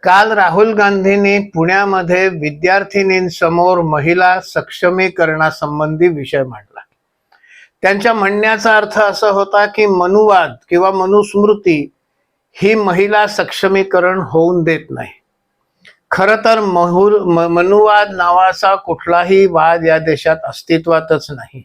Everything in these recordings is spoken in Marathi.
काल राहुल गांधींनी पुण्यामध्ये विद्यार्थिनींसमोर महिला सक्षमीकरणासंबंधी विषय मांडला। त्यांच्या म्हणण्याचा अर्थ असा होता की मनुवाद किंवा मनुस्मृती ही महिला सक्षमीकरण होऊन देत नाही। खरं तर मनुवाद नावाचा कुठलाही वाद या देशात अस्तित्वातच नाही।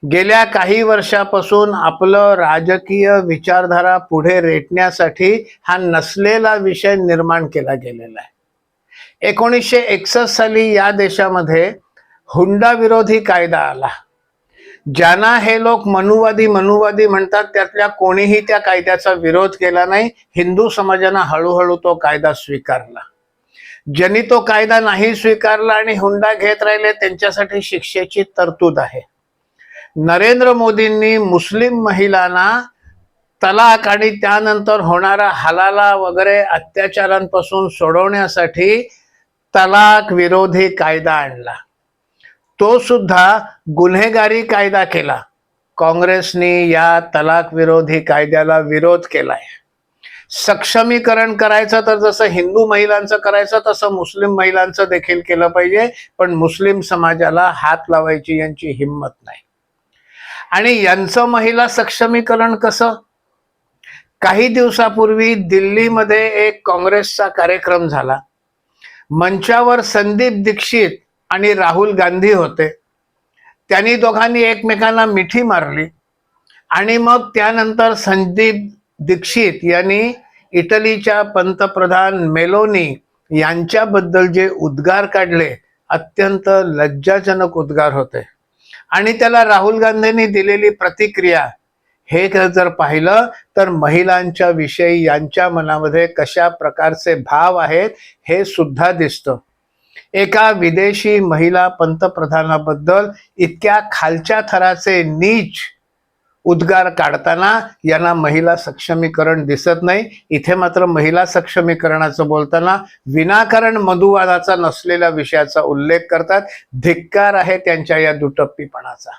गेल्या काही वर्षापासून आपलं राजकीय विचारधारा पुढे रेटण्यासाठी हा नसलेला विषय निर्माण केला गेलेला आहे। 1961 साली या देशामध्ये हुंडा विरोधी कायदा आला। ज्यांना हे लोक मनुवादी म्हणतात त्यातल्या कोणीही त्या कायद्याचा विरोध केला नाही। हिंदू समाजाने हळूहळू तो कायदा स्वीकारला। ज्यांनी तो कायदा नाही स्वीकारला आणि हुंडा घेत राहिले त्यांच्यासाठी शिक्षेची तरतूद आहे। नरेंद्र मोदींनी मुस्लिम महिलांना तलाक आणि त्यानंतर होणारा हलाला वगैरे अत्याचारांपासून सोडवण्यासाठी तलाक विरोधी कायदा आणला। तो सुद्धा गुन्हेगारी कायदा केला। काँग्रेसने या तलाक विरोधी कायद्याला विरोध केलाय। सक्षमीकरण करायचं तर जसं हिंदू महिलांचं करायचं तसं मुस्लिम महिलांचं देखील केलं पाहिजे, पण मुस्लिम समाजाला हात लावायची यांची हिंमत नाही। आणि यांचं महिला सक्षमीकरण कसं? काही दिवसापूर्वी दिल्लीमध्ये एक काँग्रेसचा कार्यक्रम झाला। मंचावर संदीप दीक्षित आणि राहुल गांधी होते। त्यांनी दोघांनी एकमेकांना मिठी मारली आणि मग त्यानंतर संदीप दीक्षित यांनी इटलीच्या पंतप्रधान मेलोनी यांच्याबद्दल जे उद्गार काढले अत्यंत लज्जाजनक उद्गार होते। आणि त्याला राहुल गांधींनी दिलेली प्रतिक्रिया हे जर पाहिलं तर महिलांच्या विषयी यांच्या मनामध्ये कशा प्रकारचे भाव आहेत हे सुद्धा दिसतं। एका विदेशी महिला पंतप्रधानाबद्दल इतक्या खालच्या थराचे नीच उद्गार काढताना यांना महिला सक्षमीकरण दिसत नाही। इथे मात्र महिला सक्षमीकरणाचं बोलताना विनाकारण मधुवादाचा नसलेल्या विषयाचा उल्लेख करतात। धिक्कार आहे त्यांच्या या दुटप्पीपणाचा।